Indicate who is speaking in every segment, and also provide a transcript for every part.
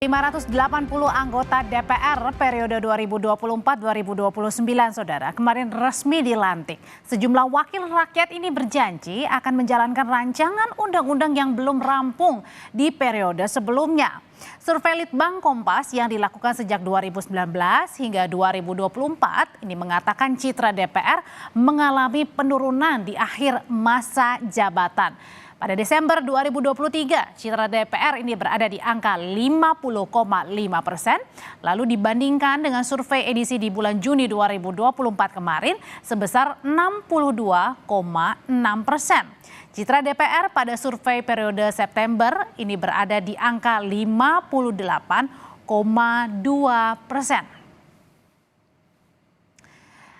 Speaker 1: 580 anggota DPR periode 2024-2029, Saudara, kemarin resmi dilantik. Sejumlah wakil rakyat ini berjanji akan menjalankan rancangan undang-undang yang belum rampung di periode sebelumnya. Survei Litbang Kompas yang dilakukan sejak 2019 hingga 2024 ini mengatakan citra DPR mengalami penurunan di akhir masa jabatan. Pada Desember 2023, citra DPR ini berada di angka 50,5%, lalu dibandingkan dengan survei edisi di bulan Juni 2024 kemarin sebesar 62,6%. Citra DPR pada survei periode September ini berada di angka 58,2%.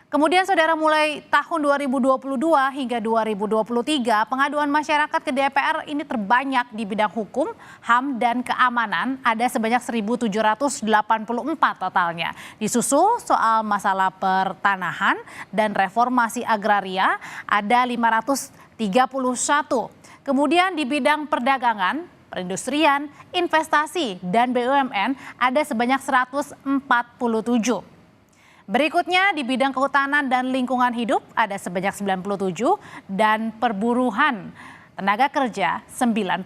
Speaker 1: Kemudian, Saudara, mulai tahun 2022 hingga 2023, pengaduan masyarakat ke DPR ini terbanyak di bidang hukum, HAM, dan keamanan, ada sebanyak 1.784 totalnya. Disusul soal masalah pertanahan dan reformasi agraria, ada 531. Kemudian di bidang perdagangan, perindustrian, investasi, dan BUMN, ada sebanyak 147. Berikutnya di bidang kehutanan dan lingkungan hidup ada sebanyak 97 dan perburuhan tenaga kerja 94.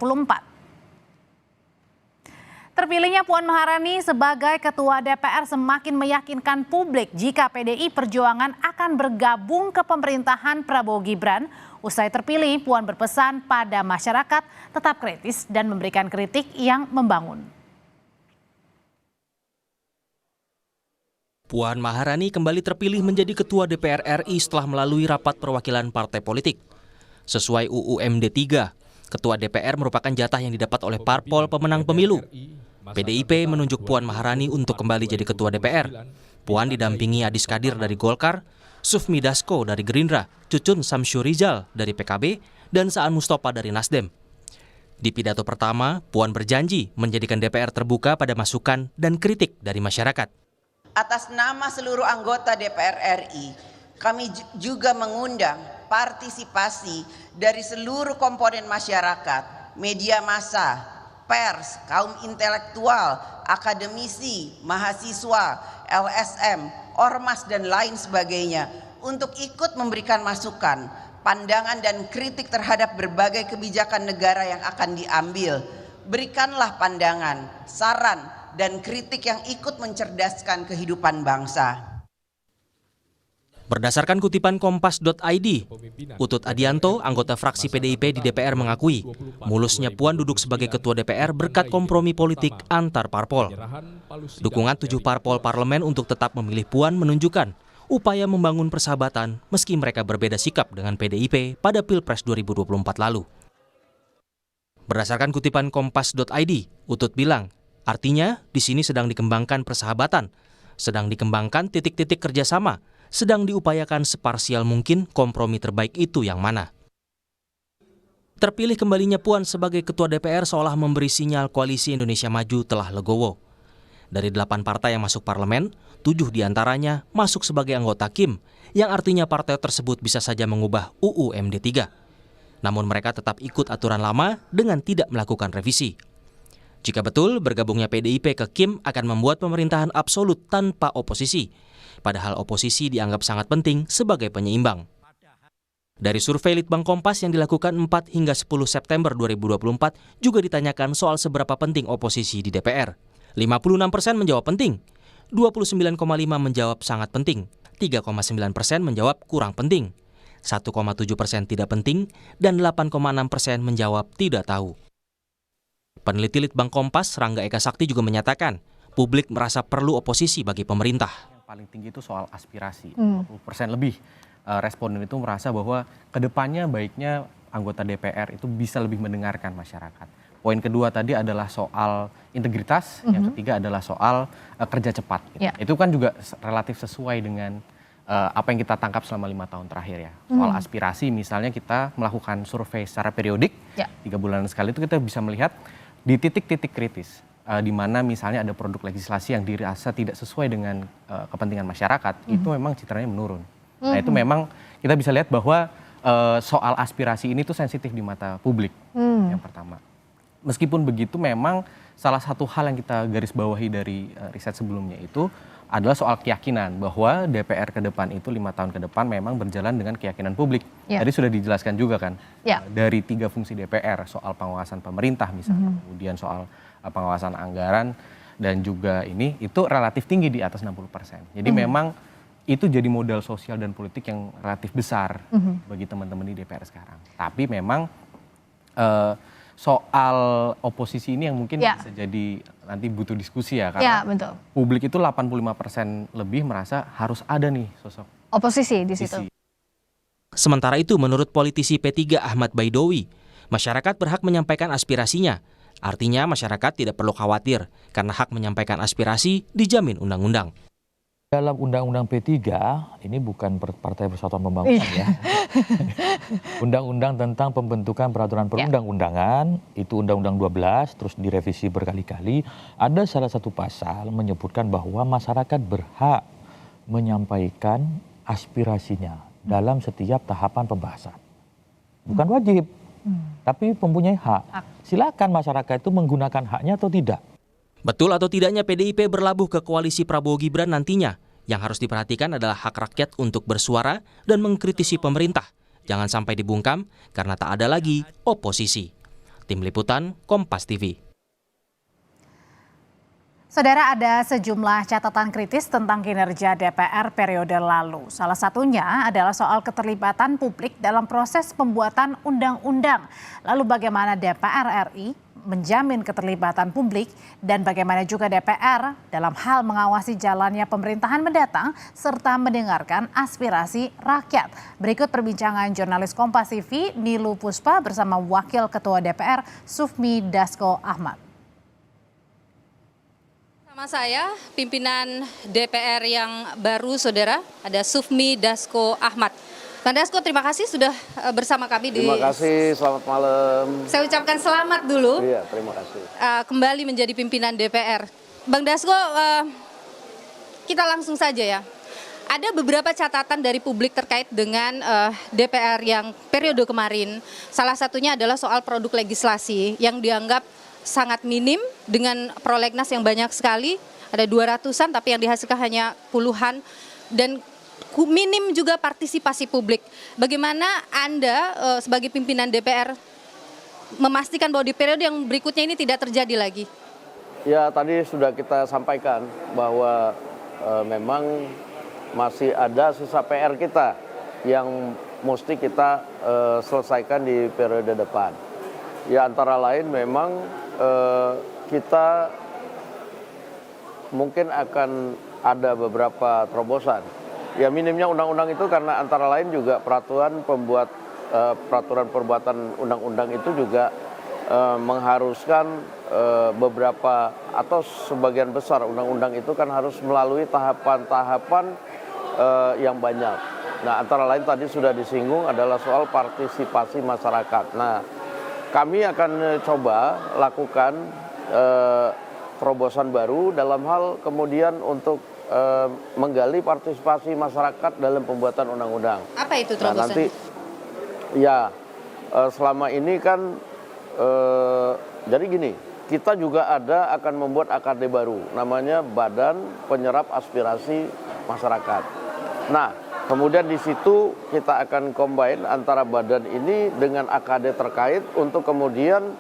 Speaker 1: Terpilihnya Puan Maharani sebagai Ketua DPR semakin meyakinkan publik jika PDI Perjuangan akan bergabung ke pemerintahan Prabowo Gibran. Usai terpilih, Puan berpesan pada masyarakat tetap kritis dan memberikan kritik yang membangun.
Speaker 2: Puan Maharani kembali terpilih menjadi Ketua DPR RI setelah melalui rapat perwakilan partai politik. Sesuai UU MD 3, Ketua DPR merupakan jatah yang didapat oleh parpol pemenang pemilu. PDIP menunjuk Puan Maharani untuk kembali jadi Ketua DPR. Puan didampingi Adis Kadir dari Golkar, Sufmi Dasko dari Gerindra, Cucun Samsyurizal dari PKB, dan Saan Mustafa dari Nasdem. Di pidato pertama, Puan berjanji menjadikan DPR terbuka pada masukan dan kritik dari masyarakat.
Speaker 3: Atas nama seluruh anggota DPR RI, kami juga mengundang partisipasi dari seluruh komponen masyarakat, media massa, pers, kaum intelektual, akademisi, mahasiswa, LSM, ormas, dan lain sebagainya untuk ikut memberikan masukan, pandangan, dan kritik terhadap berbagai kebijakan negara yang akan diambil. Berikanlah pandangan, saran, dan kritik yang ikut mencerdaskan kehidupan bangsa.
Speaker 2: Berdasarkan kutipan Kompas.id, Utut Adianto, anggota fraksi PDIP di DPR mengakui, mulusnya Puan duduk sebagai Ketua DPR berkat kompromi politik antar parpol. Dukungan 7 parpol parlemen untuk tetap memilih Puan menunjukkan upaya membangun persahabatan meski mereka berbeda sikap dengan PDIP pada Pilpres 2024 lalu. Berdasarkan kutipan Kompas.id, Utut bilang, artinya, di sini sedang dikembangkan persahabatan, sedang dikembangkan titik-titik kerjasama, sedang diupayakan separsial mungkin kompromi terbaik itu yang mana. Terpilih kembalinya Puan sebagai Ketua DPR seolah memberi sinyal koalisi Indonesia Maju telah legowo. Dari 8 partai yang masuk parlemen, 7 diantaranya masuk sebagai anggota KIM, yang artinya partai tersebut bisa saja mengubah UU MD 3. Namun mereka tetap ikut aturan lama dengan tidak melakukan revisi. Jika betul, bergabungnya PDIP ke KIM akan membuat pemerintahan absolut tanpa oposisi. Padahal oposisi dianggap sangat penting sebagai penyeimbang. Dari survei Litbang Kompas yang dilakukan 4 hingga 10 September 2024 juga ditanyakan soal seberapa penting oposisi di DPR. 56% menjawab penting, 29,5% menjawab sangat penting, 3,9% menjawab kurang penting, 1,7% tidak penting, dan 8,6% menjawab tidak tahu. Peneliti Litbang Kompas, Rangga Eka Sakti juga menyatakan, publik merasa perlu oposisi bagi pemerintah.
Speaker 4: Yang paling tinggi itu soal aspirasi, 20% lebih responden itu merasa bahwa kedepannya baiknya anggota DPR itu bisa lebih mendengarkan masyarakat. Poin kedua tadi adalah soal integritas, yang ketiga adalah soal kerja cepat. Gitu. Itu kan juga relatif sesuai dengan apa yang kita tangkap selama 5 tahun terakhir ya. Soal aspirasi misalnya kita melakukan survei secara periodik, 3 bulan sekali itu kita bisa melihat di titik-titik kritis, di mana misalnya ada produk legislasi yang dirasa tidak sesuai dengan kepentingan masyarakat, itu memang citranya menurun. Nah itu memang kita bisa lihat bahwa soal aspirasi ini tuh sensitif di mata publik, yang pertama. Meskipun begitu memang salah satu hal yang kita garis bawahi dari riset sebelumnya itu adalah soal keyakinan bahwa DPR ke depan itu 5 tahun ke depan memang berjalan dengan keyakinan publik.
Speaker 5: Ya.
Speaker 4: Tadi sudah dijelaskan juga kan
Speaker 5: Ya.
Speaker 4: dari 3 fungsi DPR, soal pengawasan pemerintah misalnya, kemudian soal pengawasan anggaran dan juga ini itu relatif tinggi di atas 60%. Jadi memang itu jadi modal sosial dan politik yang relatif besar bagi teman-teman di DPR sekarang. Tapi memang soal oposisi ini yang mungkin bisa jadi nanti butuh diskusi ya, karena
Speaker 5: betul.
Speaker 4: publik itu 85% lebih merasa harus ada nih sosok
Speaker 5: Oposisi di situ.
Speaker 4: oposisi.
Speaker 2: Sementara itu, menurut politisi P3 Ahmad Baidowi, masyarakat berhak menyampaikan aspirasinya. Artinya masyarakat tidak perlu khawatir karena hak menyampaikan aspirasi dijamin undang-undang.
Speaker 6: Dalam Undang-Undang P3, ini bukan Partai Persatuan Pembangunan ya. Undang-undang tentang pembentukan peraturan perundang-undangan, itu Undang-Undang 12, terus direvisi berkali-kali. Ada salah satu pasal menyebutkan bahwa masyarakat berhak menyampaikan aspirasinya dalam setiap tahapan pembahasan. Bukan wajib, tapi mempunyai hak. Silakan masyarakat itu menggunakan haknya atau tidak.
Speaker 2: Betul atau tidaknya PDIP berlabuh ke koalisi Prabowo Gibran nantinya? Yang harus diperhatikan adalah hak rakyat untuk bersuara dan mengkritisi pemerintah. Jangan sampai dibungkam karena tak ada lagi oposisi. Tim Liputan, Kompas TV.
Speaker 1: Saudara, ada sejumlah catatan kritis tentang kinerja DPR periode lalu. Salah satunya adalah soal keterlibatan publik dalam proses pembuatan undang-undang. Lalu bagaimana DPR RI menjamin keterlibatan publik dan bagaimana juga DPR dalam hal mengawasi jalannya pemerintahan mendatang serta mendengarkan aspirasi rakyat. Berikut perbincangan jurnalis Kompas TV Nilu Puspa bersama Wakil Ketua DPR Sufmi Dasko Ahmad.
Speaker 7: Sama saya, pimpinan DPR yang baru, saudara, ada Sufmi Dasko Ahmad. Bang Dasko, terima kasih sudah bersama kami di...
Speaker 8: Terima kasih, selamat malam.
Speaker 7: Saya ucapkan selamat dulu.
Speaker 8: Iya, terima kasih.
Speaker 7: Kembali menjadi pimpinan DPR. Bang Dasko, kita langsung saja ya. Ada beberapa catatan dari publik terkait dengan DPR yang periode kemarin. Salah satunya adalah soal produk legislasi yang dianggap sangat minim dengan prolegnas yang banyak sekali, ada 200-an tapi yang dihasilkan hanya puluhan, dan minim juga partisipasi publik. Bagaimana Anda sebagai pimpinan DPR memastikan bahwa di periode yang berikutnya ini tidak terjadi lagi?
Speaker 8: Ya, tadi sudah kita sampaikan bahwa memang masih ada sisa PR kita yang mesti kita selesaikan di periode depan. Ya, antara lain memang kita mungkin akan ada beberapa terobosan. Ya, minimnya undang-undang itu karena antara lain juga peraturan perbuatan undang-undang itu juga mengharuskan beberapa atau sebagian besar undang-undang itu kan harus melalui tahapan-tahapan yang banyak. Nah, antara lain tadi sudah disinggung adalah soal partisipasi masyarakat. Nah, kami akan coba lakukan terobosan baru dalam hal kemudian untuk menggali partisipasi masyarakat dalam pembuatan undang-undang.
Speaker 7: Apa itu terobosan?
Speaker 8: Nah, nanti ya selama ini kan jadi gini, kita juga akan membuat AKD baru, namanya Badan Penyerap Aspirasi Masyarakat. Nah, kemudian di situ kita akan combine antara badan ini dengan AKD terkait untuk kemudian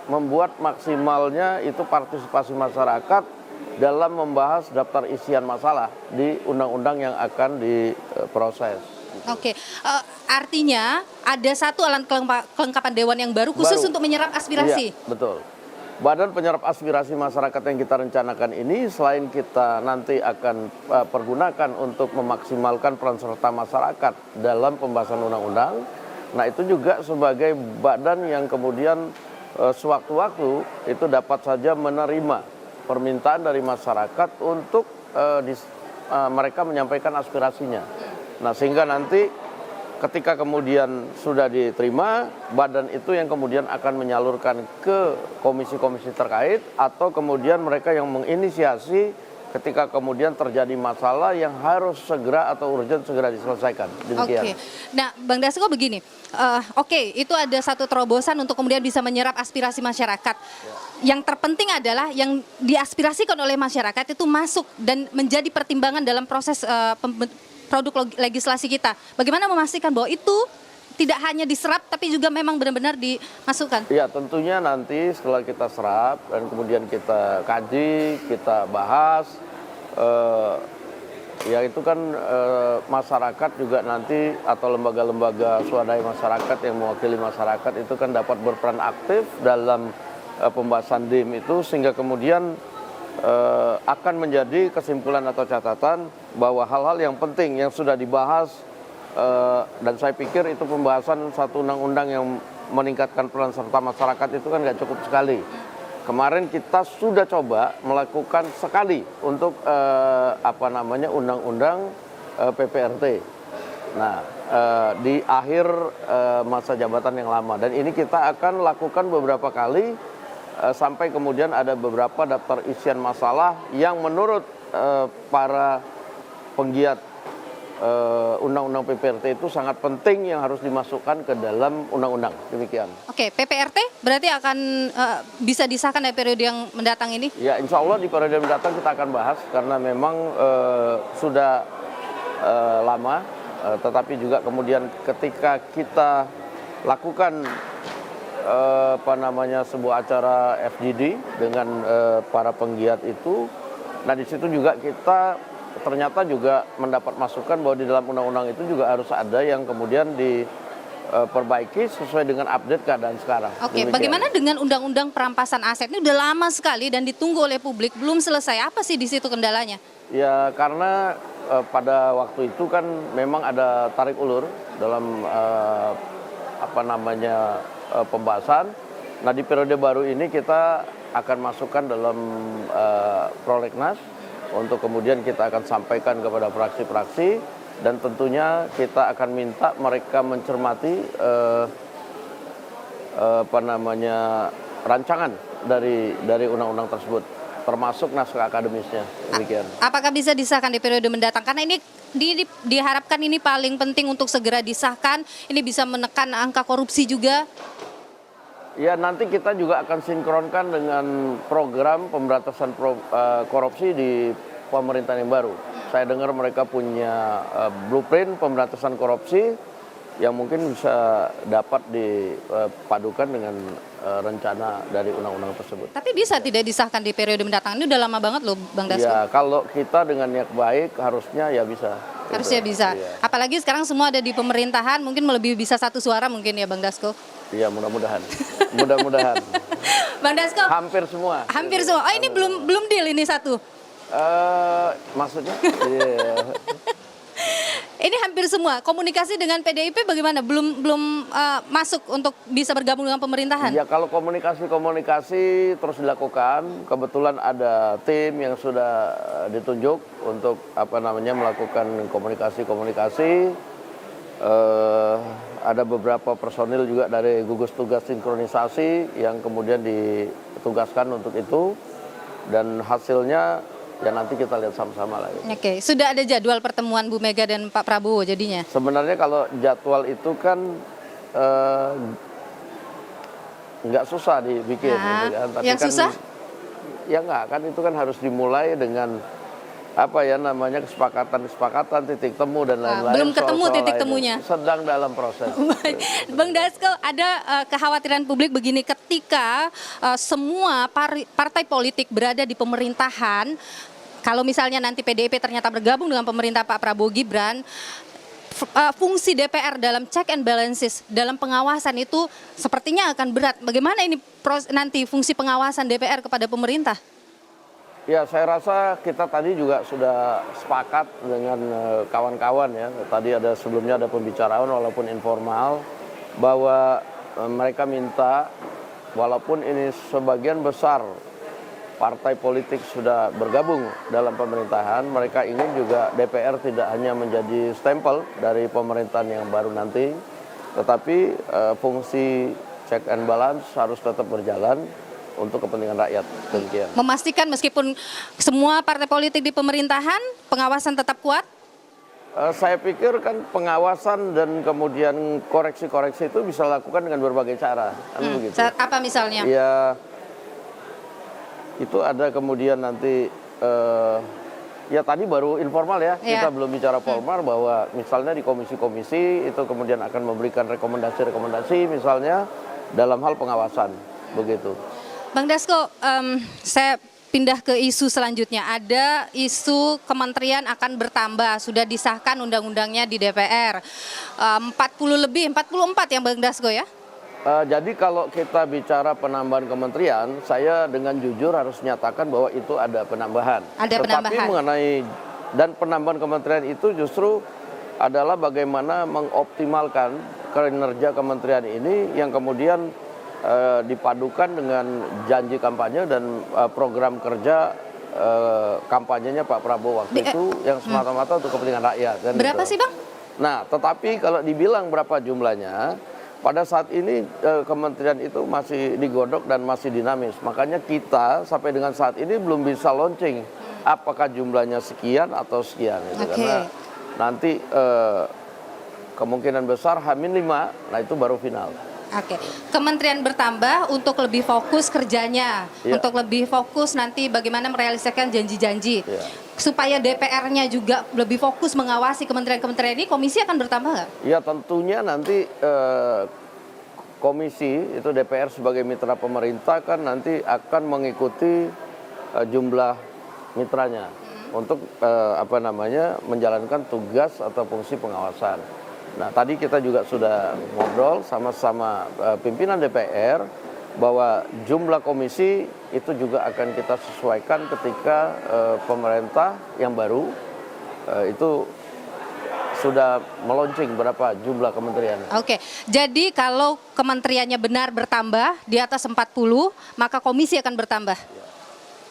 Speaker 8: membuat maksimalnya itu partisipasi masyarakat dalam membahas daftar isian masalah di undang-undang yang akan diproses.
Speaker 7: Oke, artinya ada satu alat kelengkapan dewan yang baru khusus untuk menyerap aspirasi.
Speaker 8: Iya, betul. Badan Penyerap Aspirasi Masyarakat yang kita rencanakan ini selain kita nanti akan pergunakan untuk memaksimalkan peran serta masyarakat dalam pembahasan undang-undang, nah itu juga sebagai badan yang kemudian sewaktu-waktu itu dapat saja menerima permintaan dari masyarakat untuk mereka menyampaikan aspirasinya. Nah, sehingga nanti ketika kemudian sudah diterima, badan itu yang kemudian akan menyalurkan ke komisi-komisi terkait atau kemudian mereka yang menginisiasi ketika kemudian terjadi masalah yang harus segera atau urgent segera diselesaikan. Demikian.
Speaker 7: Oke. Nah, Bang Dasko begini, oke, itu ada satu terobosan untuk kemudian bisa menyerap aspirasi masyarakat. Yang terpenting adalah yang diaspirasikan oleh masyarakat itu masuk dan menjadi pertimbangan dalam proses produk legislasi kita. Bagaimana memastikan bahwa itu tidak hanya diserap tapi juga memang benar-benar dimasukkan?
Speaker 8: Ya, tentunya nanti setelah kita serap dan kemudian kita kaji, kita bahas, ya itu kan masyarakat juga nanti atau lembaga-lembaga swadaya masyarakat yang mewakili masyarakat itu kan dapat berperan aktif dalam pembahasan DIM itu, sehingga kemudian akan menjadi kesimpulan atau catatan bahwa hal-hal yang penting yang sudah dibahas, dan saya pikir itu pembahasan satu undang-undang yang meningkatkan peran serta masyarakat itu kan nggak cukup sekali. Kemarin kita sudah coba melakukan sekali untuk undang-undang PPRT. Nah, di akhir masa jabatan yang lama, dan ini kita akan lakukan beberapa kali sampai kemudian ada beberapa daftar isian masalah yang menurut para penggiat undang-undang PPRT itu sangat penting yang harus dimasukkan ke dalam undang-undang. Demikian.
Speaker 7: Oke, PPRT berarti akan bisa disahkan dari periode yang mendatang ini?
Speaker 8: Ya, insya Allah di periode mendatang kita akan bahas karena memang sudah lama, tetapi juga kemudian ketika kita lakukan sebuah acara FGD dengan para penggiat itu, nah di situ juga kita ternyata juga mendapat masukan bahwa di dalam undang-undang itu juga harus ada yang kemudian diperbaiki sesuai dengan update keadaan sekarang.
Speaker 7: Oke,
Speaker 8: Demikian.
Speaker 7: bagaimana dengan undang-undang perampasan aset? Ini udah lama sekali dan ditunggu oleh publik, belum selesai. Apa sih di situ kendalanya?
Speaker 8: Ya, karena pada waktu itu kan memang ada tarik ulur dalam pembahasan. Nah, di periode baru ini kita akan masukkan dalam prolegnas untuk kemudian kita akan sampaikan kepada fraksi-fraksi, dan tentunya kita akan minta mereka mencermati rancangan dari undang-undang tersebut, termasuk naskah akademisnya. Demikian.
Speaker 7: Apakah bisa disahkan di periode mendatang? Karena ini diharapkan ini paling penting untuk segera disahkan. Ini bisa menekan angka korupsi juga.
Speaker 8: Ya, nanti kita juga akan sinkronkan dengan program pemberantasan korupsi di pemerintahan yang baru. Saya dengar mereka punya blueprint pemberantasan korupsi yang mungkin bisa dapat dipadukan dengan rencana dari undang-undang tersebut.
Speaker 7: Tapi bisa tidak disahkan di periode mendatang? Ini udah lama banget loh, Bang Dasko.
Speaker 8: Ya, kalau kita dengan niat baik harusnya ya bisa.
Speaker 7: Harusnya bisa.
Speaker 8: Iya.
Speaker 7: Apalagi sekarang semua ada di pemerintahan, mungkin lebih bisa satu suara mungkin ya, Bang Dasko.
Speaker 8: Iya, mudah-mudahan. Mudah-mudahan.
Speaker 7: Bang Dasko.
Speaker 8: Hampir semua.
Speaker 7: Hampir semua. Oh, ini belum deal ini satu.
Speaker 8: Maksudnya? Iya.
Speaker 7: Ini hampir semua. Komunikasi dengan PDIP bagaimana? Belum masuk untuk bisa bergabung dengan pemerintahan?
Speaker 8: Ya, kalau komunikasi terus dilakukan. Kebetulan ada tim yang sudah ditunjuk untuk melakukan komunikasi. Ada beberapa personil juga dari gugus tugas sinkronisasi yang kemudian ditugaskan untuk itu, dan hasilnya ya nanti kita lihat sama-sama lagi.
Speaker 7: Oke, sudah ada jadwal pertemuan Bu Mega dan Pak Prabowo jadinya?
Speaker 8: Sebenarnya kalau jadwal itu kan nggak susah dibikin.
Speaker 7: Nah,
Speaker 8: gitu kan. Tapi
Speaker 7: yang
Speaker 8: kan,
Speaker 7: susah?
Speaker 8: Ya nggak, kan itu kan harus dimulai dengan kesepakatan, titik temu dan lain-lain.
Speaker 7: Belum ketemu
Speaker 8: soal-soal
Speaker 7: titik
Speaker 8: lainnya.
Speaker 7: temunya.
Speaker 8: Sedang dalam proses.
Speaker 7: Bang Dasko, ada kekhawatiran publik begini, ketika semua partai politik berada di pemerintahan, kalau misalnya nanti PDIP ternyata bergabung dengan pemerintah Pak Prabowo Gibran, fungsi DPR dalam check and balances, dalam pengawasan itu sepertinya akan berat. Bagaimana ini nanti fungsi pengawasan DPR kepada pemerintah?
Speaker 8: Ya, saya rasa kita tadi juga sudah sepakat dengan kawan-kawan ya. Tadi sebelumnya ada pembicaraan walaupun informal, bahwa mereka minta walaupun ini sebagian besar partai politik sudah bergabung dalam pemerintahan, mereka ingin juga DPR tidak hanya menjadi stempel dari pemerintahan yang baru nanti, tetapi fungsi check and balance harus tetap berjalan untuk kepentingan rakyat. Demikian.
Speaker 7: Memastikan meskipun semua partai politik di pemerintahan, pengawasan tetap kuat?
Speaker 8: Saya pikir kan pengawasan dan kemudian koreksi-koreksi itu bisa dilakukan dengan berbagai cara. Kan begitu.
Speaker 7: Apa misalnya?
Speaker 8: Ya, itu ada kemudian nanti, ya tadi baru informal ya, kita belum bicara formal bahwa misalnya di komisi-komisi itu kemudian akan memberikan rekomendasi-rekomendasi misalnya dalam hal pengawasan, begitu.
Speaker 7: Bang Dasko, saya pindah ke isu selanjutnya. Ada isu kementerian akan bertambah, sudah disahkan undang-undangnya di DPR. 44 yang Bang Dasko ya?
Speaker 8: Jadi kalau kita bicara penambahan kementerian, saya dengan jujur harus nyatakan bahwa itu ada penambahan.
Speaker 7: Ada penambahan.
Speaker 8: Tetapi mengenai dan penambahan kementerian itu justru adalah bagaimana mengoptimalkan kinerja kementerian ini yang kemudian dipadukan dengan janji kampanye dan program kerja kampanyenya Pak Prabowo waktu itu yang semata-mata untuk kepentingan rakyat. Kan
Speaker 7: berapa
Speaker 8: gitu.
Speaker 7: sih Bang?
Speaker 8: Nah, tetapi kalau dibilang berapa jumlahnya, pada saat ini kementerian itu masih digodok dan masih dinamis. Makanya kita sampai dengan saat ini belum bisa launching apakah jumlahnya sekian atau sekian. Gitu. Karena nanti kemungkinan besar H-5, nah itu baru final.
Speaker 7: Oke, kementerian bertambah untuk lebih fokus kerjanya, untuk lebih fokus nanti bagaimana merealisasikan janji-janji. Supaya DPR-nya juga lebih fokus mengawasi kementerian-kementerian ini, komisi akan bertambah nggak?
Speaker 8: Ya tentunya nanti komisi itu DPR sebagai mitra pemerintah kan nanti akan mengikuti jumlah mitranya untuk menjalankan tugas atau fungsi pengawasan. Nah, tadi kita juga sudah ngobrol sama-sama pimpinan DPR bahwa jumlah komisi itu juga akan kita sesuaikan ketika pemerintah yang baru itu sudah meluncing berapa jumlah kementerian.
Speaker 7: Oke, jadi kalau kementeriannya benar bertambah di atas 40, maka komisi akan bertambah.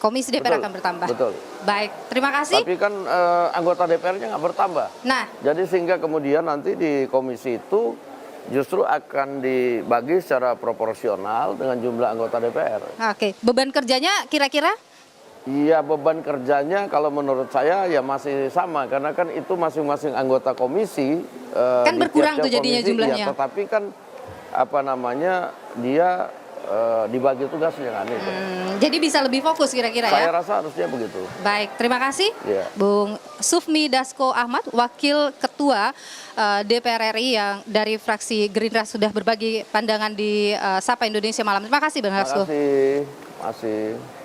Speaker 7: Komisi DPR akan bertambah.
Speaker 8: Betul.
Speaker 7: Baik, terima kasih.
Speaker 8: Tapi kan anggota DPR-nya nggak bertambah.
Speaker 7: Nah,
Speaker 8: jadi sehingga kemudian nanti di komisi itu justru akan dibagi secara proporsional dengan jumlah anggota DPR.
Speaker 7: Oke, beban kerjanya kira-kira?
Speaker 8: Iya, beban kerjanya kalau menurut saya ya masih sama karena kan itu masing-masing anggota komisi
Speaker 7: kan berkurang tuh jadinya
Speaker 8: komisi,
Speaker 7: jumlahnya.
Speaker 8: Ya, tetapi kan dia dibagi tugasnya kan itu.
Speaker 7: Jadi bisa lebih fokus kira-kira ya?
Speaker 8: Saya rasa harusnya begitu.
Speaker 7: Baik, terima kasih
Speaker 8: Ya.
Speaker 7: Bung Sufmi Dasko Ahmad, Wakil Ketua DPR RI yang dari fraksi Gerindra sudah berbagi pandangan di Sapa Indonesia Malam. Terima kasih Bang Dasko.
Speaker 8: Terima kasih.